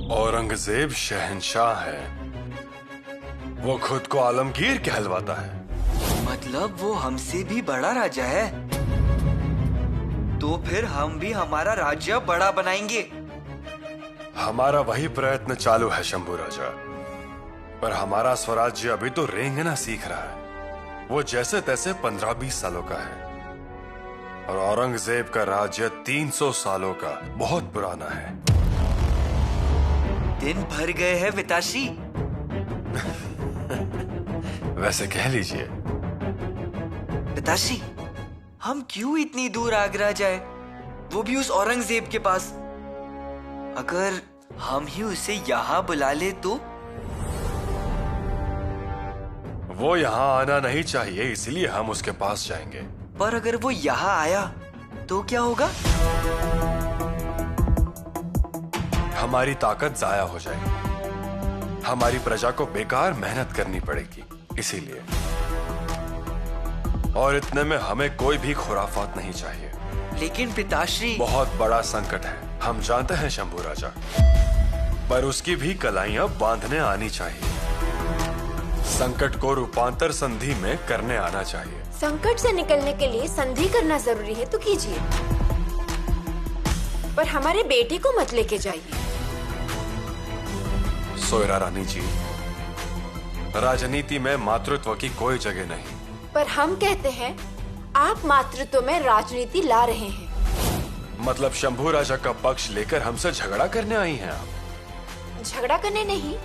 औरंगजेब शहंशाह है, वो खुद को आलमगीर कहलवाता है। मतलब वो हमसे भी बड़ा राजा है, तो फिर हम भी हमारा राज्य बड़ा बनाएंगे। हमारा वही प्रयत्न चालू है शंभू राजा, पर हमारा स्वराज्य अभी तो रेंगना सीख रहा है। वो जैसे तैसे 15-20 सालों का है, और औरंगजेब का राज्य 300 सालों का बहुत पुराना है। दिन भर गए हैं पिताश्री। वैसे कह लीजिए। पिताश्री, हम क्यों इतनी दूर आगरा जाए, वो भी उस औरंगजेब के पास? अगर हम ही उसे यहाँ बुला ले तो? वो यहाँ आना नहीं चाहिए, इसलिए हम उसके पास जाएंगे। पर अगर वो यहाँ आया तो क्या होगा? हमारी ताकत जाया हो जाएगी, हमारी प्रजा को बेकार मेहनत करनी पड़ेगी, इसीलिए। और इतने में हमें कोई भी खुराफात नहीं चाहिए। लेकिन पिताश्री, बहुत बड़ा संकट है, हम जानते हैं शंभू राजा, पर उसकी भी कलाइयां बांधने आनी चाहिए। संकट को रूपांतर संधि में करने आना चाहिए। संकट से निकलने के लिए संधि करना जरूरी है तो कीजिए, पर हमारे बेटे को मत लेके जाइए। सोयरा रानी जी, राजनीति में मातृत्व की कोई जगह नहीं। पर हम कहते हैं आप मातृत्व में राजनीति ला रहे हैं। मतलब शंभू राजा का पक्ष लेकर हमसे झगड़ा करने आई हैं आप? झगड़ा करने नहीं,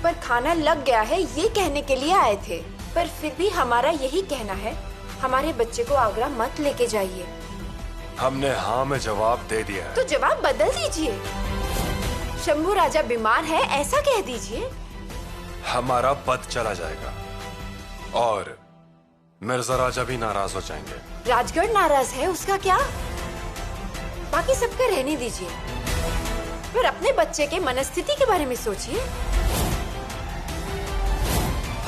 पर खाना लग गया है ये कहने के लिए आए थे। पर फिर भी हमारा यही कहना है, हमारे बच्चे को आगरा मत लेके जाइए। हमने हाँ में जवाब दे दिया है। तो जवाब बदल दीजिए। शंभू राजा बीमार है ऐसा कह दीजिए। हमारा पद चला जाएगा और मिर्जा राजा भी नाराज हो जाएंगे। राजगढ़ नाराज है, उसका क्या? बाकी सबका रहने दीजिए, फिर अपने बच्चे के मनस्थिति के बारे में सोचिए।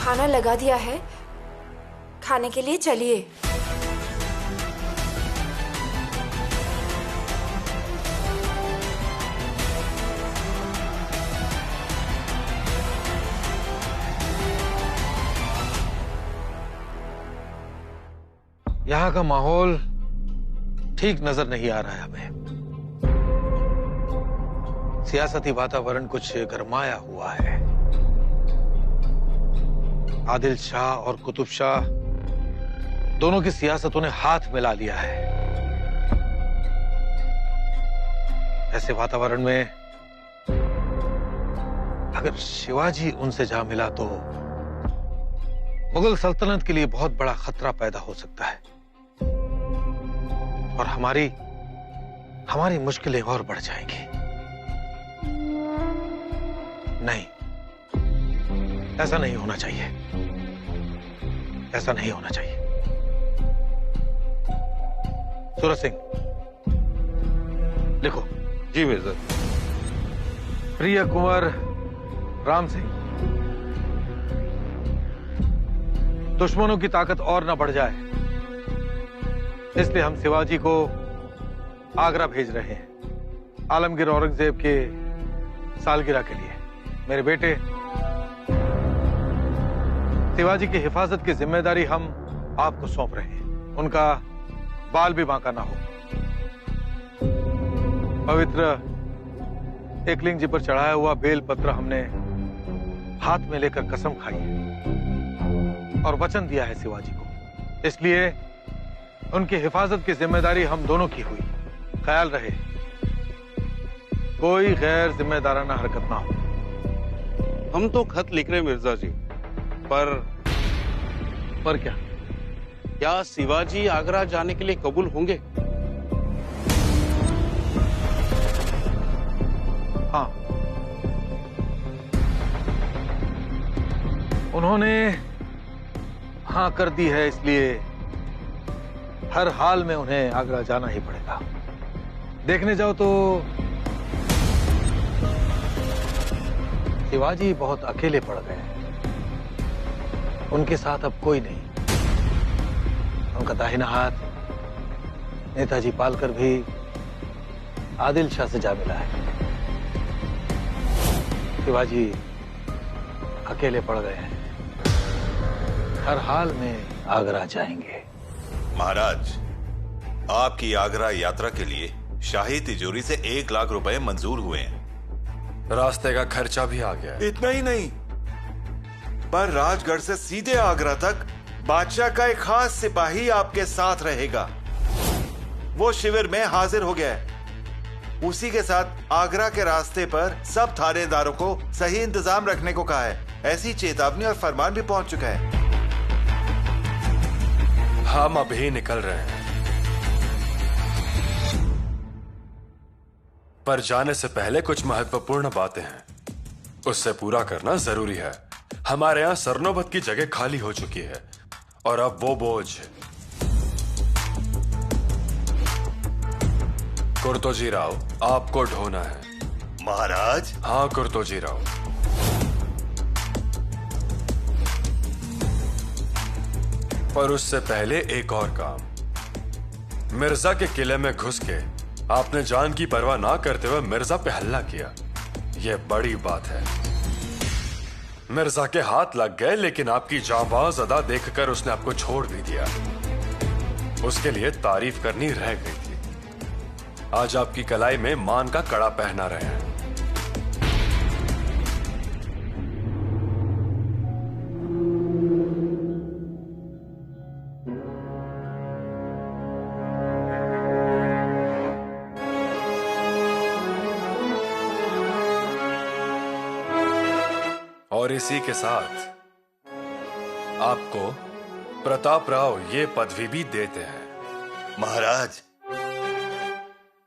खाना लगा दिया है, खाने के लिए चलिए। यहाँ का माहौल ठीक नजर नहीं आ रहा है हमें। सियासती वातावरण कुछ गरमाया हुआ है। आदिल शाह और कुतुब शाह दोनों की सियासतों ने हाथ मिला लिया है। ऐसे वातावरण में अगर शिवाजी उनसे जा मिला तो मुगल सल्तनत के लिए बहुत बड़ा खतरा पैदा हो सकता है और हमारी मुश्किलें और बढ़ जाएंगी। नहीं, ऐसा नहीं होना चाहिए, ऐसा नहीं होना चाहिए। सूरज सिंह, लिखो। जी मिर्जा। प्रिय कुंवर राम सिंह, दुश्मनों की ताकत और न बढ़ जाए, इसलिए हम शिवाजी को आगरा भेज रहे हैं आलमगीर औरंगजेब के सालगिरह के लिए। मेरे बेटे शिवाजी की हिफाजत की जिम्मेदारी हम आपको सौंप रहे हैं। उनका बाल भी बांका ना हो। पवित्र एकलिंग जी पर चढ़ाया हुआ बेल पत्र हमने हाथ में लेकर कसम खाई है और वचन दिया है शिवाजी को, इसलिए उनकी हिफाजत की जिम्मेदारी हम दोनों की हुई। ख्याल रहे कोई गैर जिम्मेदाराना हरकत ना हो। हम तो खत लिख रहे मिर्जा जी, पर क्या? क्या शिवाजी आगरा जाने के लिए कबूल होंगे? हाँ, उन्होंने हाँ कर दी है, इसलिए हर हाल में उन्हें आगरा जाना ही पड़ेगा। देखने जाओ तो शिवाजी बहुत अकेले पड़ गए हैं। उनके साथ अब कोई नहीं। उनका दाहिना हाथ नेताजी पालकर भी आदिल शाह से जा मिला है। शिवाजी अकेले पड़ गए हैं, हर हाल में आगरा जाएंगे। महाराज, आपकी आगरा यात्रा के लिए शाही तिजोरी से 1 लाख रुपए मंजूर हुए हैं। रास्ते का खर्चा भी आ गया है। इतना ही नहीं, पर राजगढ़ से सीधे आगरा तक बादशाह का एक खास सिपाही आपके साथ रहेगा। वो शिविर में हाजिर हो गया है। उसी के साथ आगरा के रास्ते पर सब थानेदारों को सही इंतजाम रखने को कहा है। ऐसी चेतावनी और फरमान भी पहुंच चुका है। हम अभी निकल रहे हैं, पर जाने से पहले कुछ महत्वपूर्ण बातें हैं, उससे पूरा करना जरूरी है। हमारे यहां सरनोबत की जगह खाली हो चुकी है और अब वो बोझ कुर्तोजी राव आपको ढोना है। महाराज? हाँ कुर्तोजी राव। पर उससे पहले एक और काम। मिर्जा के किले में घुस के आपने जान की परवाह ना करते हुए मिर्जा पे हमला किया। यह बड़ी बात है। मिर्जा के हाथ लग गए, लेकिन आपकी जांबाज अदा देखकर उसने आपको छोड़ भी दिया। उसके लिए तारीफ करनी रह गई थी। आज आपकी कलाई में मान का कड़ा पहना रहे हैं। और इसी के साथ आपको प्रताप राव ये पदवी भी देते हैं। महाराज,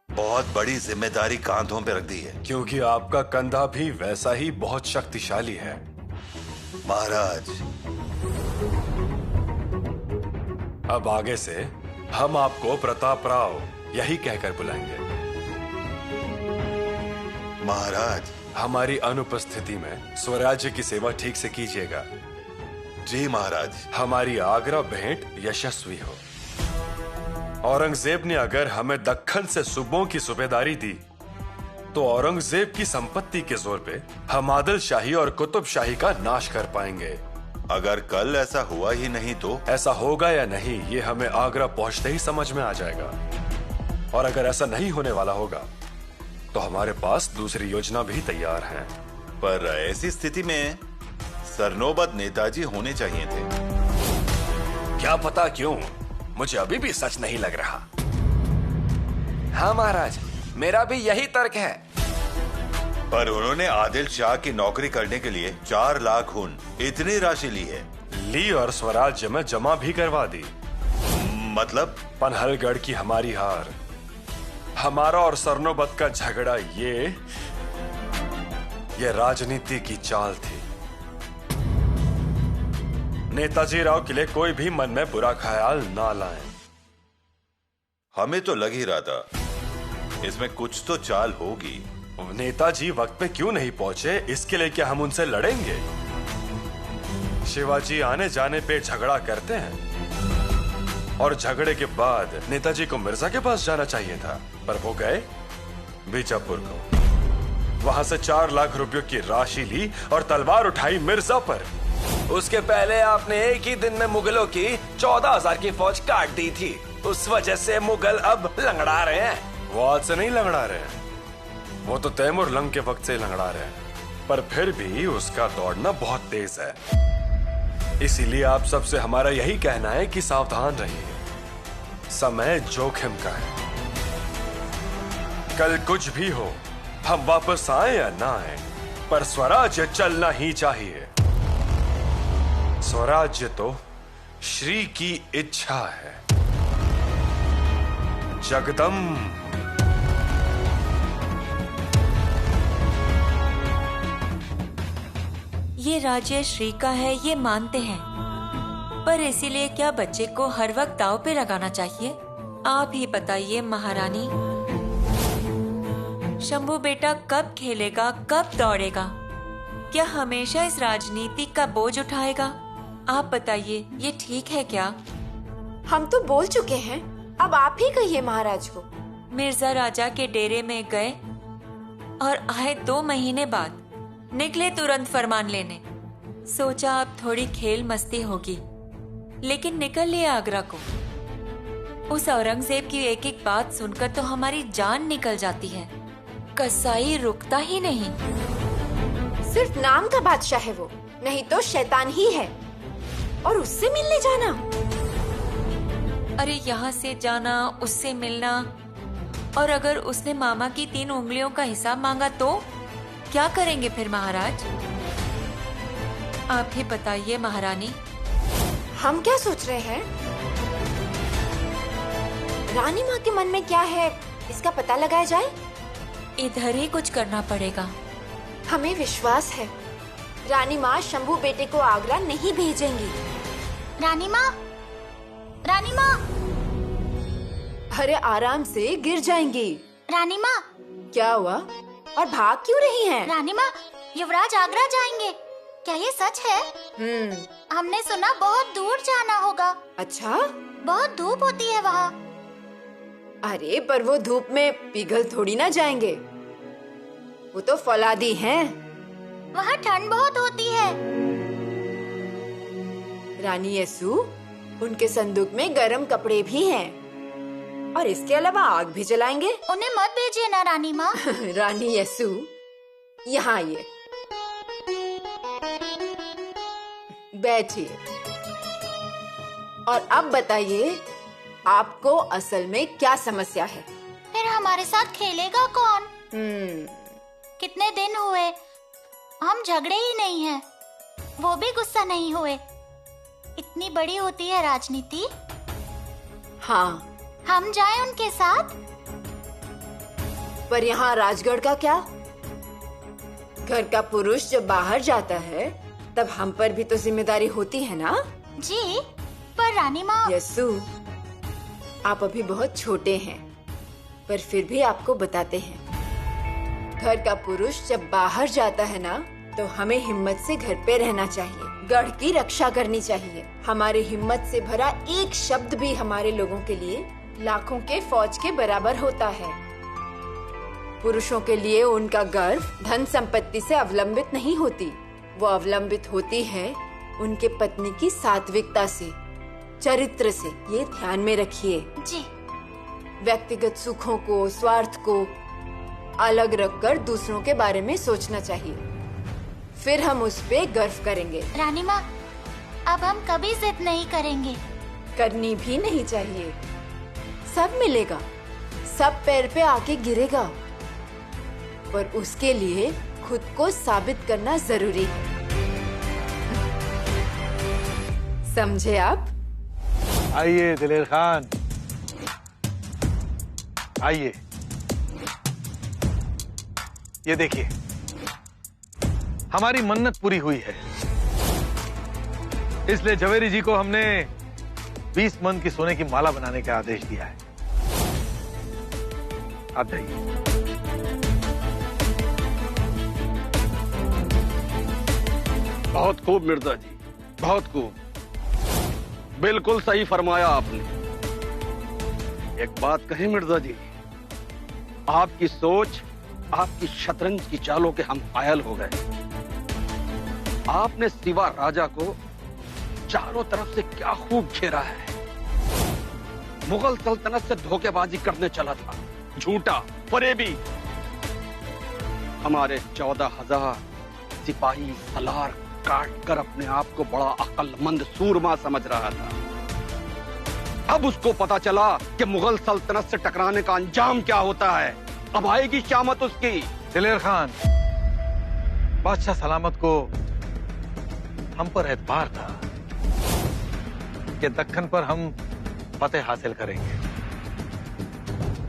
बहुत बड़ी जिम्मेदारी कांधों पे रख दी है। क्योंकि आपका कंधा भी वैसा ही बहुत शक्तिशाली है। महाराज, अब आगे से हम आपको प्रताप राव यही कहकर बुलाएंगे। महाराज, हमारी अनुपस्थिति में स्वराज्य की सेवा ठीक से कीजिएगा। जी महाराज। हमारी आगरा भेंट यशस्वी हो। औरंगजेब ने अगर हमें दक्खन से सूबों की सूबेदारी दी, तो औरंगजेब की संपत्ति के जोर पे हम आदिल शाही और कुतुब शाही का नाश कर पाएंगे। अगर कल ऐसा हुआ ही नहीं तो? ऐसा होगा या नहीं, ये हमें आगरा पहुंचते ही समझ में आ जाएगा। और अगर ऐसा नहीं होने वाला होगा, तो हमारे पास दूसरी योजना भी तैयार है। पर ऐसी स्थिति में सरनोबत नेताजी होने चाहिए थे। क्या पता क्यों, मुझे अभी भी सच नहीं लग रहा। हाँ महाराज, मेरा भी यही तर्क है। पर उन्होंने आदिल शाह की नौकरी करने के लिए 4 लाख खून, इतनी राशि ली और स्वराज्य में जमा भी करवा दी। मतलब? पनहलगढ़ की हमारी हार, हमारा और सरनोबत का झगड़ा, ये राजनीति की चाल थी। नेताजी राव के लिए कोई भी मन में बुरा ख्याल ना लाएं। हमें तो लग ही रहा था इसमें कुछ तो चाल होगी। नेताजी वक्त पे क्यों नहीं पहुंचे, इसके लिए क्या हम उनसे लड़ेंगे? शिवाजी आने जाने पे झगड़ा करते हैं, और झगड़े के बाद नेताजी को मिर्जा के पास जाना चाहिए था, पर वो गए बीजापुर को। वहां से 4 लाख रुपयों की राशि ली और तलवार उठाई मिर्जा पर। उसके पहले आपने एक ही दिन में मुगलों की 14,000 की फौज काट दी थी। उस वजह से मुगल अब लंगड़ा रहे हैं। वो आज से नहीं लंगड़ा रहे हैं, वो तो तैमूर लंग के वक्त से लंगड़ा रहे हैं। पर फिर भी उसका दौड़ना बहुत तेज है। इसीलिए आप सबसे हमारा यही कहना है कि सावधान रहिए। समय जोखिम का है। कल कुछ भी हो, हम वापस आए या ना आए, पर स्वराज्य चलना ही चाहिए। स्वराज्य तो श्री की इच्छा है। जगदम्ब। ये राज्य श्री का है, ये मानते हैं, पर इसीलिए क्या बच्चे को हर वक्त दांव पे लगाना चाहिए? आप ही बताइए महारानी। शंभू बेटा कब खेलेगा, कब दौड़ेगा? क्या हमेशा इस राजनीति का बोझ उठाएगा? आप बताइए, ये ठीक है क्या? हम तो बोल चुके हैं, अब आप ही कहिए महाराज को। मिर्जा राजा के डेरे में गए और आए 2 महीने बाद निकले तुरंत फरमान लेने। सोचा अब थोड़ी खेल मस्ती होगी, लेकिन निकल लिए आगरा को। उस औरंगजेब की एक एक बात सुनकर तो हमारी जान निकल जाती है। कसाई रुकता ही नहीं। सिर्फ नाम का बादशाह है वो, नहीं तो शैतान ही है। और उससे मिलने जाना? अरे यहाँ से जाना, उससे मिलना, और अगर उसने मामा की 3 उंगलियों का हिसाब मांगा तो क्या करेंगे फिर महाराज? आप ही बताइए महारानी। हम क्या सोच रहे हैं? रानी माँ के मन में क्या है, इसका पता लगाया जाए। इधर ही कुछ करना पड़ेगा। हमें विश्वास है रानी माँ शंभू बेटे को आगरा नहीं भेजेंगी। रानी माँ, रानी माँ, अरे आराम से, गिर जाएंगी। रानी माँ, क्या हुआ और भाग क्यों रही हैं? रानी माँ, युवराज आगरा जाएंगे, क्या ये सच है? हमने सुना बहुत दूर जाना होगा। अच्छा, बहुत धूप होती है वहाँ। अरे पर वो धूप में पिघल थोड़ी ना जाएंगे, वो तो फौलादी हैं। वहाँ ठंड बहुत होती है। रानी यसु, उनके संदूक में गर्म कपड़े भी हैं और इसके अलावा आग भी जलाएंगे। उन्हें मत भेजिए ना रानी माँ। रानी यसु, यहाँ आइए, बैठिए और अब बताइए आपको असल में क्या समस्या है? फिर हमारे साथ खेलेगा कौन? कितने दिन हुए हम झगड़े ही नहीं हैं, वो भी गुस्सा नहीं हुए। इतनी बड़ी होती है राजनीति। हाँ, हम जाएं उनके साथ? पर यहाँ राजगढ़ का क्या? घर का पुरुष जब बाहर जाता है तब हम पर भी तो जिम्मेदारी होती है ना? जी, पर रानी माँ। यसु, आप अभी बहुत छोटे हैं, पर फिर भी आपको बताते हैं, घर का पुरुष जब बाहर जाता है ना तो हमें हिम्मत से घर पे रहना चाहिए, गढ़ की रक्षा करनी चाहिए। हमारे हिम्मत से भरा एक शब्द भी हमारे लोगों के लिए लाखों के फौज के बराबर होता है। पुरुषों के लिए उनका गर्व धन संपत्ति से अवलंबित नहीं होती, वो अवलंबित होती है उनके पत्नी की सात्विकता से, चरित्र से। ये ध्यान में रखिए जी। व्यक्तिगत सुखों को, स्वार्थ को अलग रखकर दूसरों के बारे में सोचना चाहिए, फिर हम उस पे गर्व करेंगे। रानी माँ, अब हम कभी जिद नहीं करेंगे। करनी भी नहीं चाहिए। सब मिलेगा, सब पैर पे आके गिरेगा, पर उसके लिए खुद को साबित करना जरूरी है। समझे आप? आइए दिलेर खान, आइए। ये देखिए, हमारी मन्नत पूरी हुई है, इसलिए झवेरी जी को हमने 20 मन की सोने की माला बनाने का आदेश दिया है। आप जाइए। बहुत खूब मिर्जा जी, बहुत खूब, बिल्कुल सही फरमाया आपने। एक बात कहें मिर्जा जी, आपकी सोच, आपकी शतरंज की चालों के हम कायल हो गए। आपने सिवा राजा को चारों तरफ से क्या खूब घेरा है। मुगल सल्तनत से धोखेबाजी करने चला था, झूठा फरेबी। हमारे 14,000 सिपाही सलार काट कर अपने आप को बड़ा अक्लमंद सूरमा समझ रहा था। अब उसको पता चला कि मुगल सल्तनत से टकराने का अंजाम क्या होता है। अब आएगी शामत उसकी। दिलेर खान, बादशाह सलामत को हम पर एतबार था कि दक्कन पर हम फतेह हासिल करेंगे।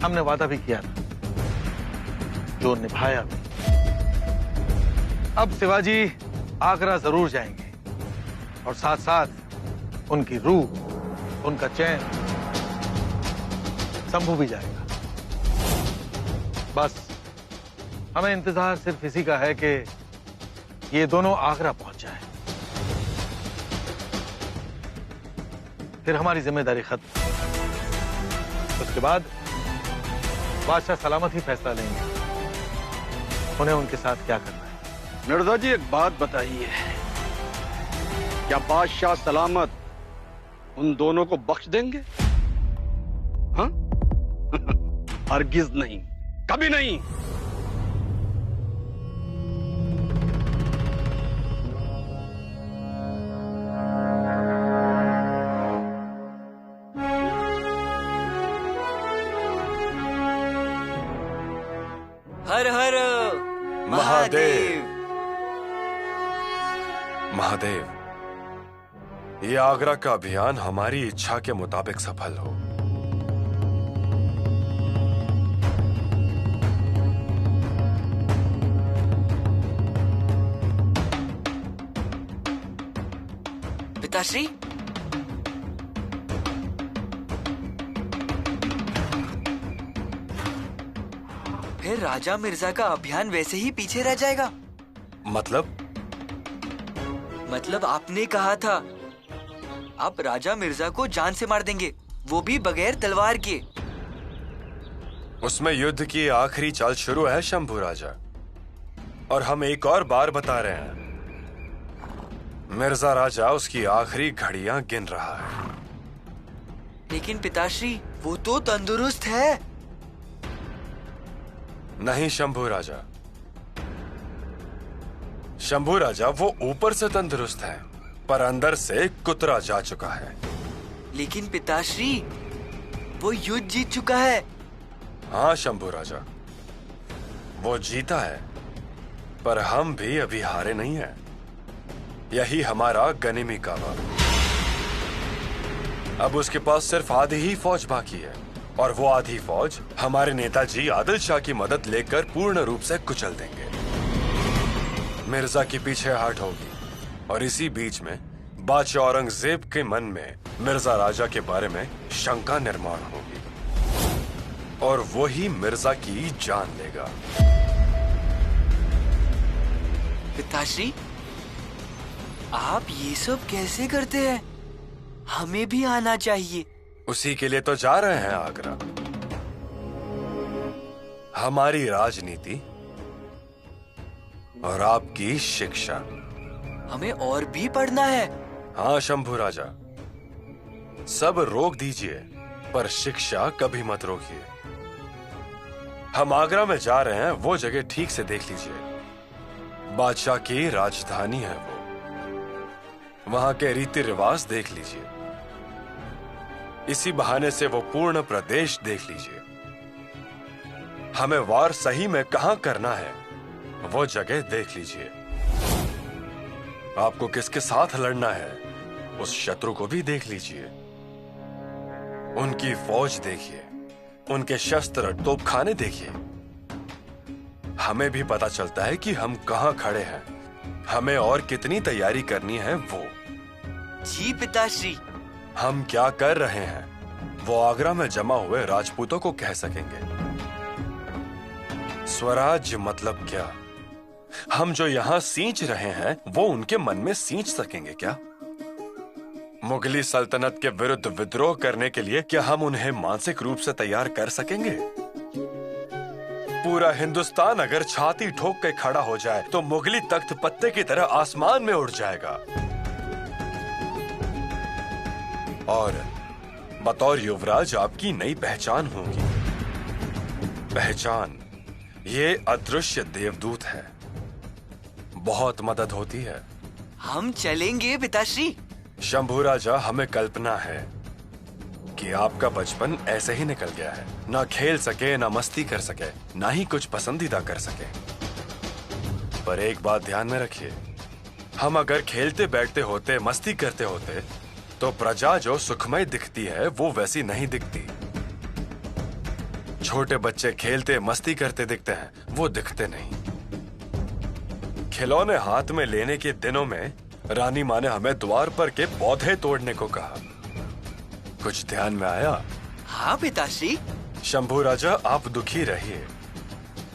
हमने वादा भी किया था, जो निभाया भी। अब शिवाजी आगरा जरूर जाएंगे और साथ साथ उनकी रूह, उनका चैन, शंभू भी जाएगा। बस हमें इंतजार सिर्फ इसी का है कि ये दोनों आगरा पहुंच जाए, फिर हमारी जिम्मेदारी खत्म। उसके बाद बादशाह सलामत ही फैसला लेंगे उन्हें उनके साथ क्या करना है। मिर्जा जी एक बात बताइए, क्या बादशाह सलामत उन दोनों को बख्श देंगे? हाँ? हरगिज नहीं, कभी नहीं। हर हर महादेव। महादेव, ये आगरा का अभियान हमारी इच्छा के मुताबिक सफल हो। पिताश्री, फिर राजा मिर्जा का अभियान वैसे ही पीछे रह जाएगा? मतलब आपने कहा था आप राजा मिर्जा को जान से मार देंगे, वो भी बगैर तलवार के। उसमें युद्ध की आखिरी चाल शुरू है शंभू राजा, और हम एक और बार बता रहे हैं, मिर्जा राजा उसकी आखिरी घड़ियां गिन रहा है। लेकिन पिताश्री, वो तो तंदुरुस्त है। नहीं शंभू राजा, शंभू राजा वो ऊपर से तंदुरुस्त है, पर अंदर से कुतरा जा चुका है। लेकिन पिताश्री, वो युद्ध जीत चुका है। हाँ शंभू राजा, वो जीता है, पर हम भी अभी हारे नहीं हैं। यही हमारा गनीमी कावा। अब उसके पास सिर्फ आधी ही फौज बाकी है, और वो आधी फौज हमारे नेताजी आदिल शाह की मदद लेकर पूर्ण रूप से कुचल देंगे। मिर्जा की पीछे हट होगी, और इसी बीच में बादशाह औरंगजेब के मन में मिर्जा राजा के बारे में शंका निर्माण होगी, और वो ही मिर्जा की जान लेगा। पिताश्री, आप ये सब कैसे करते हैं? हमें भी आना चाहिए। उसी के लिए तो जा रहे हैं आगरा। हमारी राजनीति और आपकी शिक्षा। हमें और भी पढ़ना है। हाँ शंभू राजा, सब रोक दीजिए, पर शिक्षा कभी मत रोकिए। हम आगरा में जा रहे हैं, वो जगह ठीक से देख लीजिए। बादशाह की राजधानी है वो, वहां के रीति रिवाज देख लीजिए। इसी बहाने से वो पूर्ण प्रदेश देख लीजिए। हमें वार सही में कहां करना है, वो जगह देख लीजिए। आपको किसके साथ लड़ना है, उस शत्रु को भी देख लीजिए। उनकी फौज देखिए, उनके शस्त्र तोपखाने देखिए। हमें भी पता चलता है कि हम कहां खड़े हैं, हमें और कितनी तैयारी करनी है वो। जी पिताश्री। हम क्या कर रहे हैं वो आगरा में जमा हुए राजपूतों को कह सकेंगे। स्वराज्य मतलब क्या, हम जो यहां सींच रहे हैं वो उनके मन में सींच सकेंगे क्या? मुगली सल्तनत के विरुद्ध विद्रोह करने के लिए क्या हम उन्हें मानसिक रूप से तैयार कर सकेंगे? पूरा हिंदुस्तान अगर छाती ठोक के खड़ा हो जाए तो मुगली तख्त पत्ते की तरह आसमान में उड़ जाएगा। और बतौर युवराज आपकी नई पहचान होगी। पहचान ये अदृश्य देवदूत है, बहुत मदद होती है। हम चलेंगे पिताश्री। शंभू राजा, हमें कल्पना है कि आपका बचपन ऐसे ही निकल गया है। ना खेल सके, ना मस्ती कर सके, ना ही कुछ पसंदीदा कर सके। पर एक बात ध्यान में रखिए, हम अगर खेलते बैठते होते, मस्ती करते होते, तो प्रजा जो सुखमय दिखती है वो वैसी नहीं दिखती। छोटे बच्चे खेलते मस्ती करते दिखते हैं, वो दिखते नहीं। खिलौने हाथ में लेने के दिनों में रानी माँ ने हमें द्वार पर के पौधे तोड़ने को कहा। कुछ ध्यान में आया? हाँ पिताश्री। शंभू राजा, आप दुखी रहिए,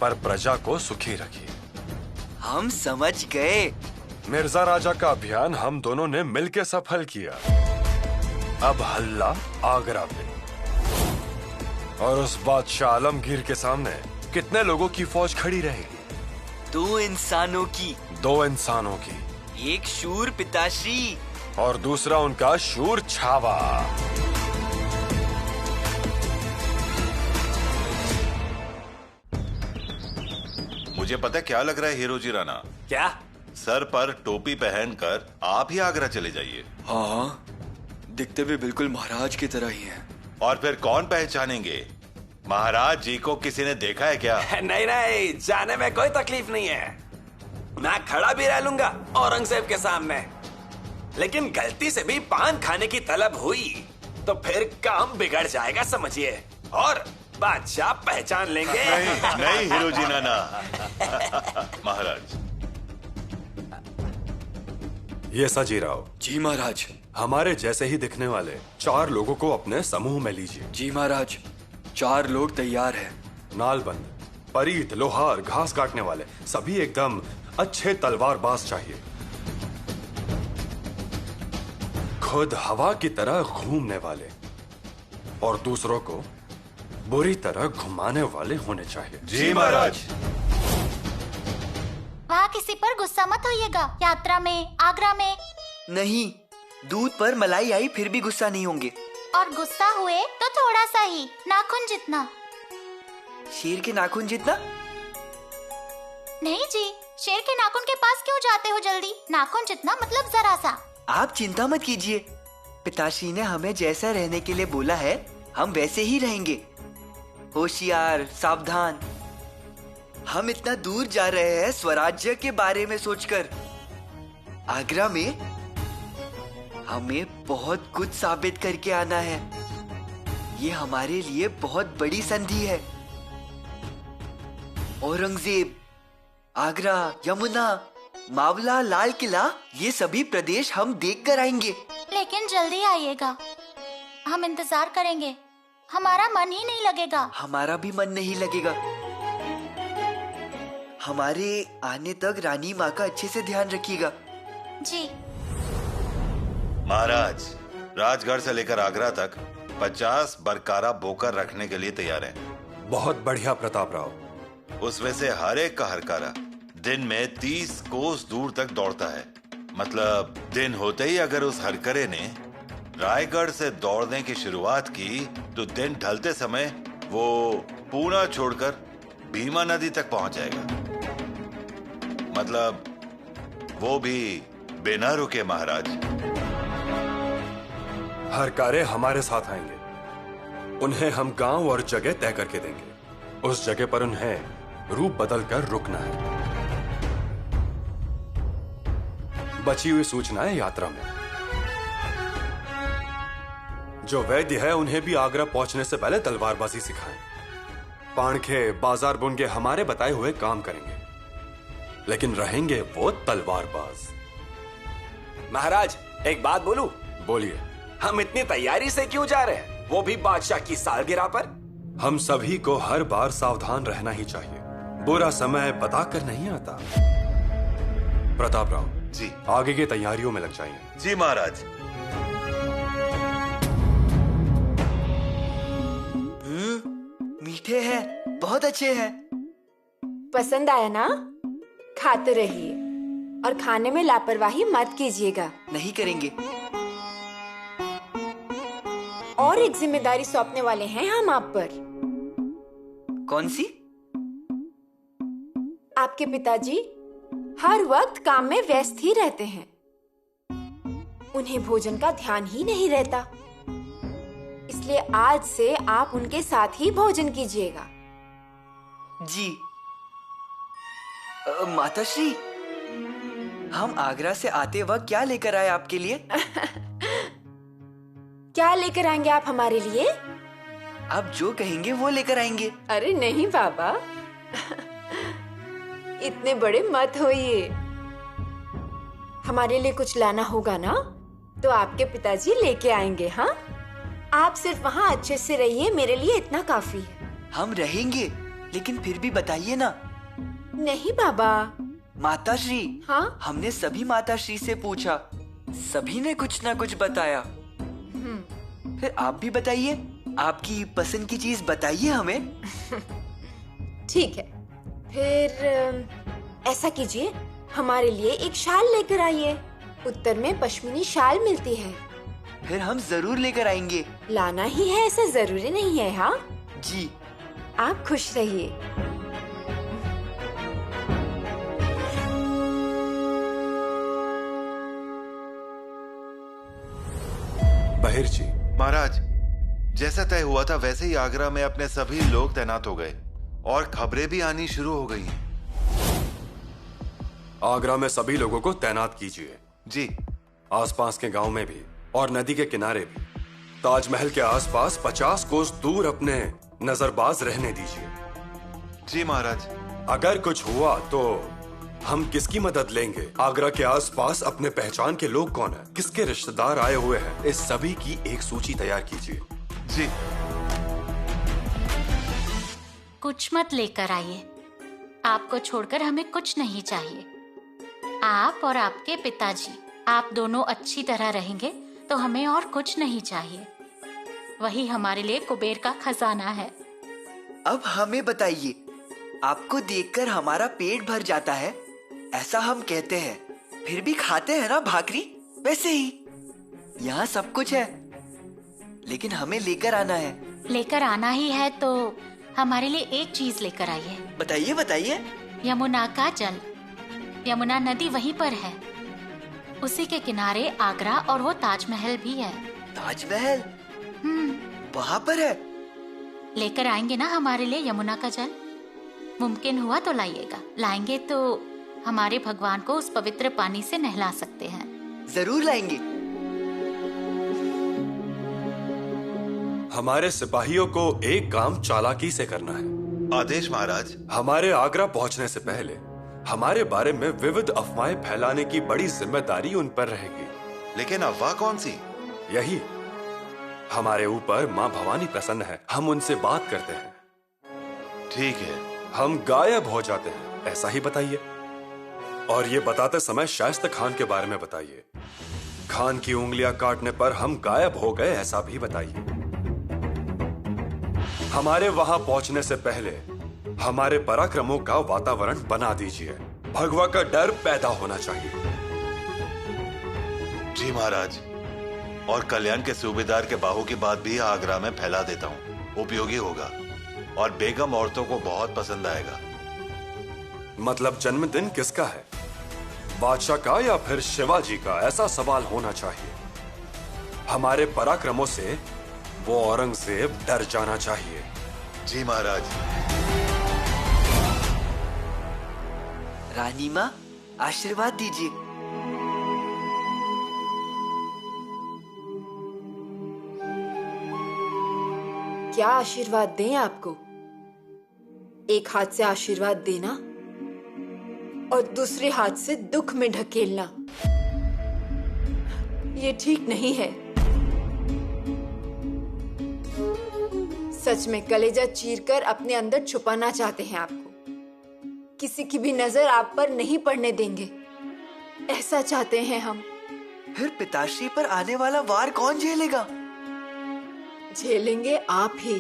पर प्रजा को सुखी रखिए। हम समझ गए। मिर्जा राजा का अभियान हम दोनों ने मिलकर सफल किया। अब हल्ला आगरा पे, और उस बादशाह आलमगीर के सामने कितने लोगों की फौज खड़ी रहेगी? 2 इंसानों की। 2 इंसानों की। एक शूर पिताश्री और दूसरा उनका शूर छावा। मुझे पता क्या लग रहा है हिरोजी राणा। क्या? सर पर टोपी पहनकर आप ही आगरा चले जाइए। हाँ, दिखते भी बिल्कुल महाराज की तरह ही हैं। और फिर कौन पहचानेंगे? महाराज जी को किसी ने देखा है क्या? नहीं नहीं, जाने में कोई तकलीफ नहीं है। मैं खड़ा भी रह लूंगा औरंगजेब के सामने, लेकिन गलती से भी पान खाने की तलब हुई तो फिर काम बिगड़ जाएगा समझिए, और बादशाह पहचान लेंगे। नहीं नहीं हिरोजी नाना। महाराज। ये सजीराव। जी महाराज। हमारे जैसे ही दिखने वाले 4 लोगों को अपने समूह में लीजिए। जी महाराज, 4 लोग तैयार हैं। नालबंद, परीत, लोहार, घास काटने वाले, सभी एकदम अच्छे तलवारबाज चाहिए। खुद हवा की तरह घूमने वाले और दूसरों को बुरी तरह घुमाने वाले होने चाहिए। जी महाराज। वहाँ किसी पर गुस्सा मत होइएगा। यात्रा में, आगरा में। नहीं, दूध पर मलाई आई फिर भी गुस्सा नहीं होंगे। और गुस्सा हुए तो थोड़ा सा ही, नाखून जितना। शेर के नाखून जितना? नहीं जी, शेर के नाखून के पास क्यों जाते हो जल्दी? नाखून जितना मतलब जरा सा। आप चिंता मत कीजिए, पिताश्री ने हमें जैसा रहने के लिए बोला है हम वैसे ही रहेंगे। होशियार, सावधान। हम इतना दूर जा रहे हैं स्वराज्य के बारे में सोचकर। आगरा में हमें बहुत कुछ साबित करके आना है। ये हमारे लिए बहुत बड़ी संधि है। औरंगजेब, आगरा, यमुना, मावला, लाल किला, ये सभी प्रदेश हम देख कर आएंगे। लेकिन जल्दी आइएगा, हम इंतजार करेंगे। हमारा मन ही नहीं लगेगा। हमारा भी मन नहीं लगेगा। हमारे आने तक रानी माँ का अच्छे से ध्यान रखिएगा। जी महाराज, राजगढ़ से लेकर आगरा तक 50 बरकारा बोकर रखने के लिए तैयार हैं। बहुत बढ़िया प्रताप राव। उसमें से हर एक का हरकारा दिन में 30 कोस दूर तक दौड़ता है। मतलब दिन होते ही अगर उस हरकरे ने रायगढ़ से दौड़ने की शुरुआत की तो दिन ढलते समय वो पूना छोड़कर भीमा नदी तक पहुंच जाएगा। मतलब वो भी बिना रुके। महाराज, हरकारे हमारे साथ आएंगे। उन्हें हम गांव और जगह तय करके देंगे। उस जगह पर उन्हें रूप बदलकर रुकना है। बची हुई सूचनाएं यात्रा में। जो वैद्य है उन्हें भी आगरा पहुंचने से पहले तलवारबाजी सिखाएं। पाणखे, बाजार बुनगे हमारे बताए हुए काम करेंगे, लेकिन रहेंगे वो तलवारबाज। महाराज, एक बात बोलूं? बोलिए। हम इतनी तैयारी से क्यों जा रहे हैं, वो भी बादशाह की सालगिरह पर? हम सभी को हर बार सावधान रहना ही चाहिए। बुरा समय बताकर नहीं आता। प्रताप राव जी, आगे की तैयारियों में लग जाइए। जी महाराज। मीठे हैं, बहुत अच्छे हैं। पसंद आया ना? खाते रहिए और खाने में लापरवाही मत कीजिएगा। नहीं करेंगे। और एक जिम्मेदारी सौंपने वाले हैं हम आप पर। कौन सी? आपके पिताजी हर वक्त काम में व्यस्त ही रहते हैं। उन्हें भोजन का ध्यान ही नहीं रहता, इसलिए आज से आप उनके साथ ही भोजन कीजिएगा। जी। माताश्री, हम आगरा से आते वक्त क्या लेकर आए आपके लिए? क्या लेकर आएंगे आप हमारे लिए? आप जो कहेंगे वो लेकर आएंगे। अरे नहीं बाबा, इतने बड़े मत होइए। हमारे लिए कुछ लाना होगा ना तो आपके पिताजी लेके आएंगे। हाँ, आप सिर्फ वहाँ अच्छे से रहिए, मेरे लिए इतना काफी है। हम रहेंगे, लेकिन फिर भी बताइए ना। नहीं बाबा। माताश्री, हाँ? हमने सभी माताश्री से पूछा, सभी ने कुछ ना कुछ बताया। फिर आप भी बताइए, आपकी पसंद की चीज बताइए हमें। ठीक है, फिर ऐसा कीजिए, हमारे लिए एक शाल लेकर आइए। उत्तर में पश्मीनी शाल मिलती है। फिर हम जरूर लेकर आएंगे। लाना ही है ऐसा जरूरी नहीं है। हाँ जी। आप खुश रहिए। बहिर जी। महाराज, जैसा तय हुआ था वैसे ही आगरा में अपने सभी लोग तैनात हो गए और खबरें भी आनी शुरू हो गई। आगरा में सभी लोगों को तैनात कीजिए। जी। आसपास के गांव में भी और नदी के किनारे भी। ताजमहल के आसपास 50 कोस दूर अपने नजरबाज रहने दीजिए। जी महाराज। अगर कुछ हुआ तो हम किसकी मदद लेंगे? आगरा के आसपास अपने पहचान के लोग कौन हैं? किसके रिश्तेदार आए हुए हैं? इस सभी की एक सूची तैयार कीजिए। जी। कुछ मत लेकर आइए। आपको छोड़कर हमें कुछ नहीं चाहिए। आप और आपके पिताजी, आप दोनों अच्छी तरह रहेंगे तो हमें और कुछ नहीं चाहिए। वही हमारे लिए कुबेर का खजाना है। अब हमें बताइए, आपको देखकर हमारा पेट भर जाता है ऐसा हम कहते हैं, फिर भी खाते हैं ना भाकरी? वैसे ही यहाँ सब कुछ है, लेकिन हमें लेकर आना है। लेकर आना ही है तो हमारे लिए एक चीज लेकर आइए। बताइए बताइए। यमुना का जल। यमुना नदी वहीं पर है, उसी के किनारे आगरा और वो ताजमहल भी है। ताजमहल वहाँ पर है? लेकर आएंगे ना हमारे लिए यमुना का जल? मुमकिन हुआ तो लाइएगा। लाएंगे तो हमारे भगवान को उस पवित्र पानी से नहला सकते हैं। जरूर लाएंगे। हमारे सिपाहियों को एक काम चालाकी से करना है। आदेश महाराज। हमारे आगरा पहुंचने से पहले हमारे बारे में विविध अफवाहें फैलाने की बड़ी जिम्मेदारी उन पर रहेगी। लेकिन अफवाह कौन सी? यही, हमारे ऊपर माँ भवानी प्रसन्न है, हम उनसे बात करते हैं। ठीक है। हम गायब हो जाते हैं, ऐसा ही बताइए। और ये बताते समय शाइस्ता खान के बारे में बताइए। खान की उंगलियां काटने पर हम गायब हो गए, ऐसा भी बताइए। हमारे वहां पहुंचने से पहले हमारे पराक्रमों का वातावरण बना दीजिए। भगवा का डर पैदा होना चाहिए। जी महाराज। और कल्याण के सूबेदार के बाहू की बात भी आगरा में फैला देता हूँ, उपयोगी होगा और बेगम औरतों को बहुत पसंद आएगा। मतलब जन्मदिन किसका है, बादशाह का या फिर शिवाजी का? ऐसा सवाल होना चाहिए। हमारे पराक्रमों से वो औरंगजेब डर जाना चाहिए। जी महाराज। रानी माँ, आशीर्वाद दीजिए। क्या आशीर्वाद दें आपको? एक हाथ से आशीर्वाद देना और दूसरे हाथ से दुख में ढकेलना, ये ठीक नहीं है। सच में कलेजा चीरकर अपने अंदर छुपाना चाहते हैं आपको। किसी की भी नजर आप पर नहीं पड़ने देंगे, ऐसा चाहते हैं हम। फिर पिताश्री पर आने वाला वार कौन झेलेगा? झेलेंगे आप ही,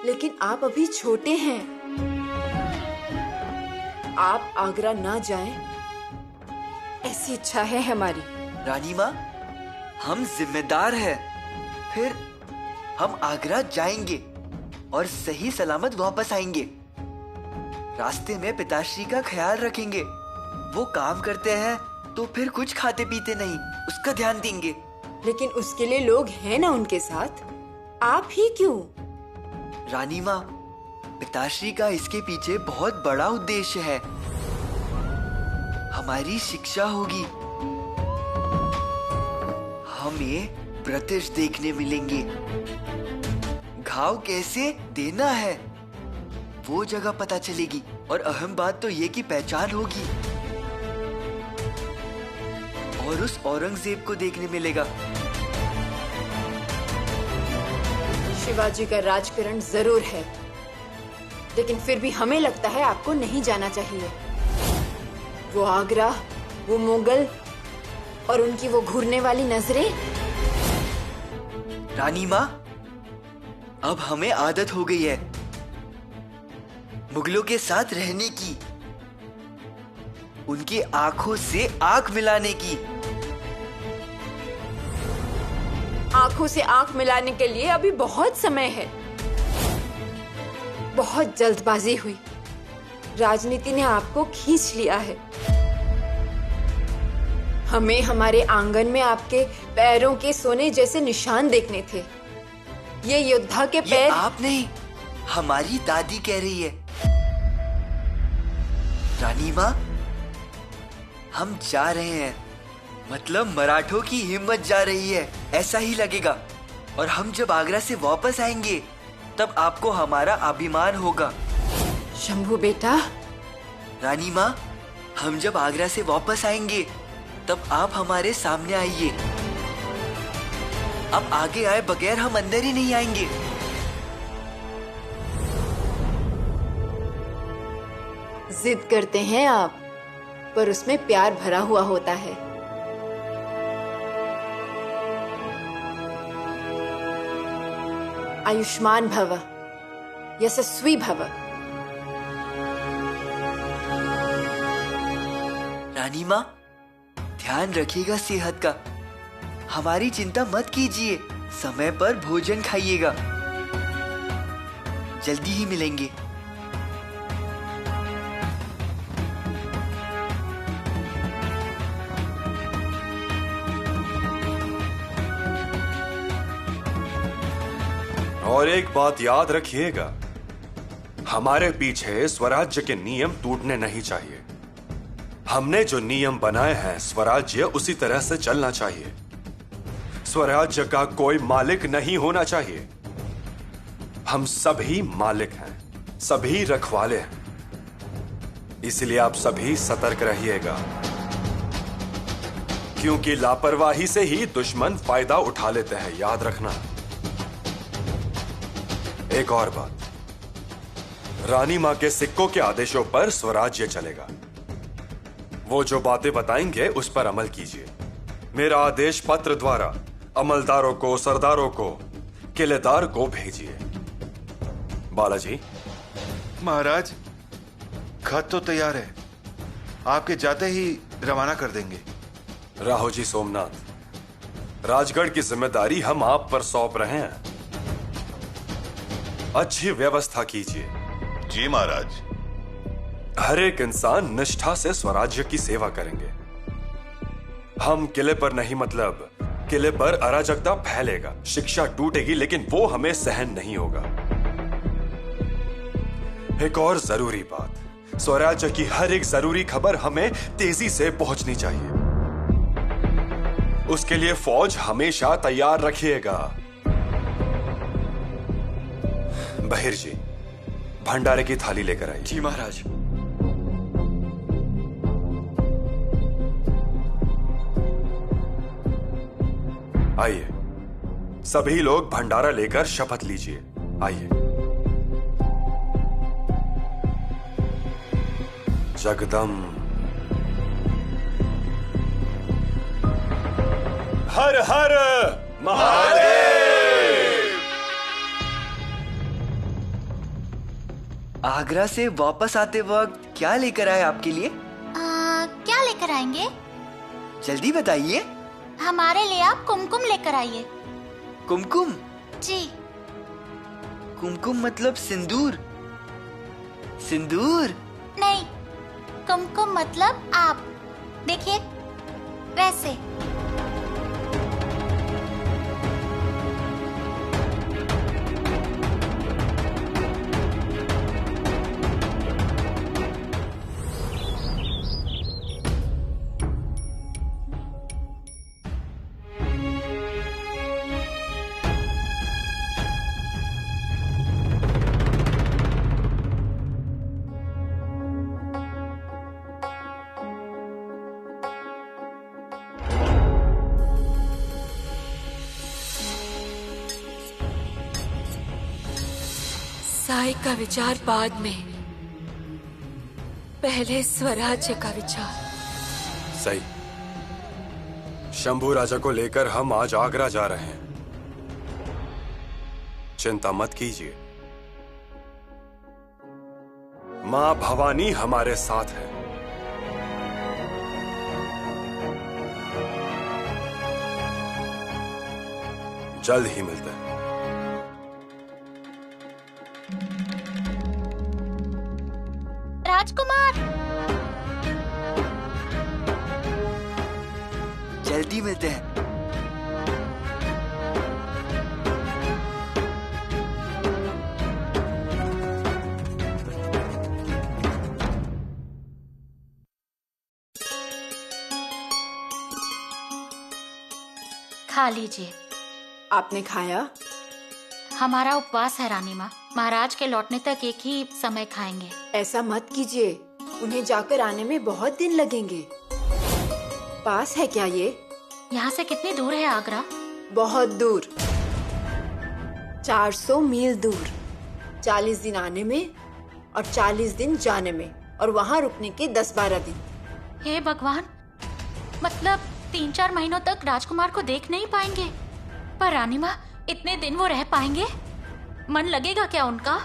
लेकिन आप अभी छोटे हैं। आप आगरा ना जाएं, ऐसी इच्छा है हमारी। रानी माँ, हम जिम्मेदार हैं। फिर हम आगरा जाएंगे और सही सलामत वापस आएंगे। रास्ते में पिताश्री का ख्याल रखेंगे। वो काम करते हैं तो फिर कुछ खाते पीते नहीं, उसका ध्यान देंगे। लेकिन उसके लिए लोग हैं ना उनके साथ, आप ही क्यों? रानी माँ, पिताश्री का इसके पीछे बहुत बड़ा उद्देश्य है। हमारी शिक्षा होगी। हमें प्रतिश देखने मिलेंगे। घाव कैसे देना है वो जगह पता चलेगी। और अहम बात तो ये कि पहचान होगी और उस औरंगजेब को देखने मिलेगा। शिवाजी का राजकरण जरूर है, लेकिन फिर भी हमें लगता है आपको नहीं जाना चाहिए। वो आगरा, वो मुगल और उनकी वो घूरने वाली नजरें। रानी माँ, अब हमें आदत हो गई है मुगलों के साथ रहने की। उनकी आंखों से आंख मिलाने की। आंखों से आंख मिलाने के लिए अभी बहुत समय है। बहुत जल्दबाजी हुई, राजनीति ने आपको खींच लिया है। हमें हमारे आंगन में आपके पैरों के सोने जैसे निशान देखने थे। ये योद्धा के ये पैर। आप नहीं, हमारी दादी कह रही है। रानी माँ, हम जा रहे हैं, मतलब मराठों की हिम्मत जा रही है, ऐसा ही लगेगा। और हम जब आगरा से वापस आएंगे तब आपको हमारा अभिमान होगा। शंभू बेटा। रानी माँ, हम जब आगरा से वापस आएंगे तब आप हमारे सामने आइए। अब आगे आए बगैर हम अंदर ही नहीं आएंगे। जिद करते हैं आप, पर उसमें प्यार भरा हुआ होता है। आयुष्मान भव, यशस्वी भव। रानी माँ, ध्यान रखिएगा सेहत का। हमारी चिंता मत कीजिए, समय पर भोजन खाइएगा। जल्दी ही मिलेंगे। और एक बात याद रखिएगा, हमारे पीछे स्वराज्य के नियम टूटने नहीं चाहिए। हमने जो नियम बनाए हैं, स्वराज्य उसी तरह से चलना चाहिए। स्वराज्य का कोई मालिक नहीं होना चाहिए। हम सभी मालिक हैं, सभी रखवाले हैं। इसलिए आप सभी सतर्क रहिएगा, क्योंकि लापरवाही से ही दुश्मन फायदा उठा लेते हैं, याद रखना। एक और बात, रानी मां के सिक्कों के आदेशों पर स्वराज्य चलेगा। वो जो बातें बताएंगे उस पर अमल कीजिए। मेरा आदेश पत्र द्वारा अमलदारों को, सरदारों को, किलेदार को भेजिए। बालाजी। महाराज, खत तो तैयार है, आपके जाते ही रवाना कर देंगे। राहोजी सोमनाथ, राजगढ़ की जिम्मेदारी हम आप पर सौंप रहे हैं। अच्छी व्यवस्था कीजिए। जी महाराज। हर एक इंसान निष्ठा से स्वराज्य की सेवा करेंगे। हम किले पर नहीं, मतलब किले पर अराजकता फैलेगा, शिक्षा टूटेगी, लेकिन वो हमें सहन नहीं होगा। एक और जरूरी बात, स्वराज्य की हर एक जरूरी खबर हमें तेजी से पहुंचनी चाहिए। उसके लिए फौज हमेशा तैयार रखिएगा। बहिर जी, भंडारे की थाली लेकर आइए। जी महाराज। आइए, सभी लोग भंडारा लेकर शपथ लीजिए। आइए। जगदम हर हर महादेव। आगरा से वापस आते वक्त क्या लेकर आए आपके लिए? क्या लेकर आएंगे? जल्दी बताइए। हमारे लिए आप कुमकुम लेकर आइए। कुमकुम? जी। कुमकुम मतलब सिंदूर? सिंदूर नहीं, कुमकुम मतलब आप। देखिए, वैसे। साई का विचार बाद में, पहले स्वराज्य का विचार। सही। शंभू राजा को लेकर हम आज आगरा जा रहे हैं। चिंता मत कीजिए, मां भवानी हमारे साथ है। जल्द ही मिलते हैं। राजकुमार, जल्दी मिलते हैं। खा लीजिए। आपने खाया? हमारा उपवास है रानी माँ। महाराज के लौटने तक एक ही समय खाएंगे। ऐसा मत कीजिए, उन्हें जाकर आने में बहुत दिन लगेंगे। पास है क्या ये? यहाँ से कितनी दूर है आगरा? बहुत दूर, 400 मील दूर। 40 दिन आने में और 40 दिन जाने में, और वहाँ रुकने के 10-12 दिन। हे भगवान, मतलब 3-4 महीनों तक राजकुमार को देख नहीं पाएंगे। पर रानी माँ, इतने दिन वो रह पाएंगे? मन लगेगा क्या उनका?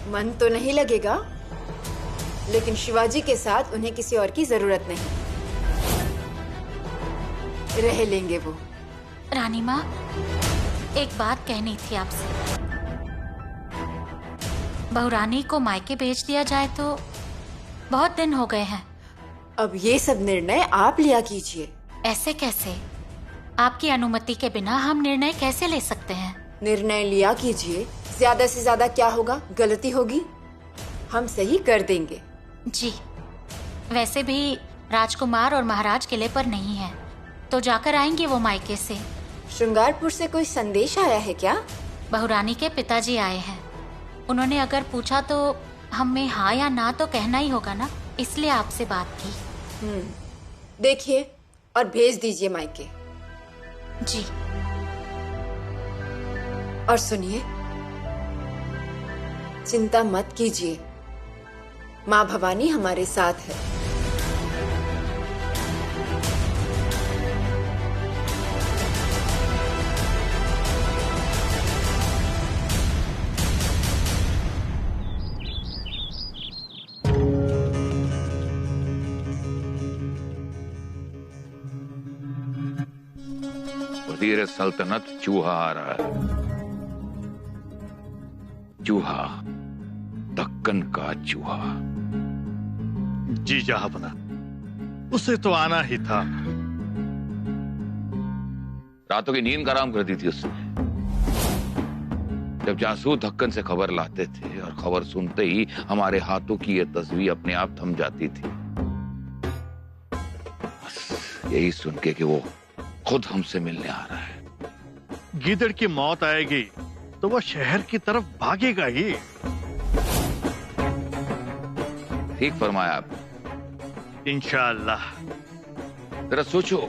मन तो नहीं लगेगा, लेकिन शिवाजी के साथ उन्हें किसी और की जरूरत नहीं। रह लेंगे वो। रानी माँ, एक बात कहनी थी आपसे। बहुरानी को मायके भेज दिया जाए तो? बहुत दिन हो गए हैं। अब ये सब निर्णय आप लिया कीजिए। ऐसे कैसे? आपकी अनुमति के बिना हम निर्णय कैसे ले सकते हैं? निर्णय लिया कीजिए। ज्यादा से ज्यादा क्या होगा? गलती होगी, हम सही कर देंगे। जी, वैसे भी राजकुमार और महाराज किले पर नहीं है, तो जाकर आएंगे वो मायके से। श्रृंगारपुर से कोई संदेश आया है क्या? बहुरानी के पिताजी आए हैं। उन्होंने अगर पूछा तो हमें हाँ या ना तो कहना ही होगा ना, इसलिए आपसे बात की। देखिए और भेज दीजिए मायके। जी। और सुनिए, चिंता मत कीजिए, माँ भवानी हमारे साथ है। वज़ीर सल्तनत चूहा आ रहा है। चूहा, दक्कन का चूहा। जी जहांपना, उसे तो आना ही था। रातों की नींद हराम कर दी थी उसने। जब जासूस दक्कन से खबर लाते थे और खबर सुनते ही हमारे हाथों की ये तस्वीर अपने आप थम जाती थी। बस यही सुन के कि वो खुद हमसे मिलने आ रहा है। गीदड़ की मौत आएगी तो वो शहर की तरफ भागेगा ही। ठीक फरमाया आपने। इंशाअल्लाह। जरा सोचो,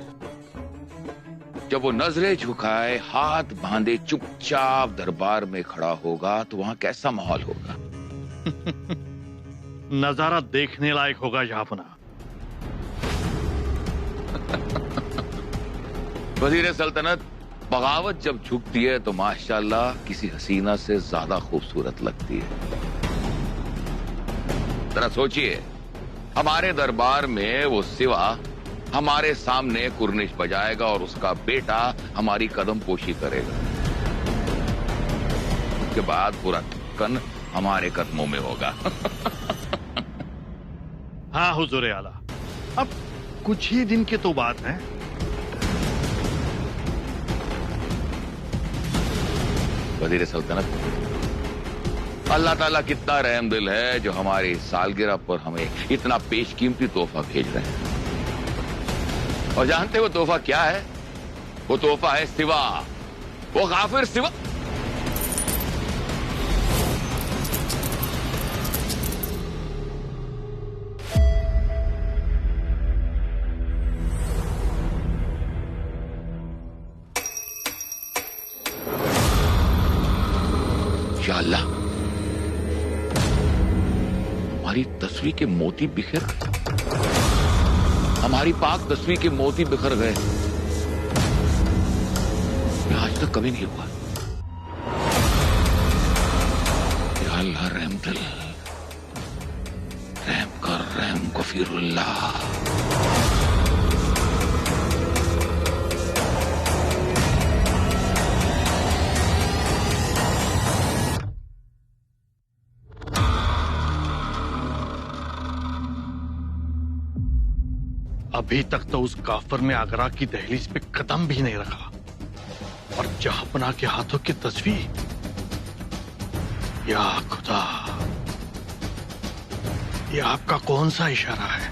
जब वो नजरें झुकाए, हाथ बांधे, चुपचाप दरबार में खड़ा होगा तो वहां कैसा माहौल होगा? नजारा देखने लायक होगा जहांपना। वज़ीर सल्तनत, बगावत जब झुकती है तो माशाल्लाह किसी हसीना से ज्यादा खूबसूरत लगती है। जरा सोचिए, हमारे दरबार में वो सिवा हमारे सामने कुर्निश बजाएगा और उसका बेटा हमारी कदम पोशी करेगा। उसके बाद पूरा दक्कन हमारे कदमों में होगा। हाँ हुजूर आला, अब कुछ ही दिन की तो बात है। वज़ीर सल्तनत, अल्लाह ताला कितना रहम दिल है जो हमारी सालगिरह पर हमें इतना पेशकीमती तोहफा भेज रहे हैं। और जानते हो तोहफा क्या है? वो तोहफा है सिवा, वो गाफिर सिवा। या अल्लाह, हमारी तस्वीर के मोती बिखर, हमारी पाक तस्वीर के मोती बिखर गए। ये आज तक कभी नहीं हुआ। या अल्लाह रहम दिल, रहम कर, रहम गफीरुल्लाह। अभी तक तो उस काफर ने आगरा की दहलीज पे कदम भी नहीं रखा, और जहांपनाह के हाथों की तस्वीर। या खुदा, ये आपका कौन सा इशारा है?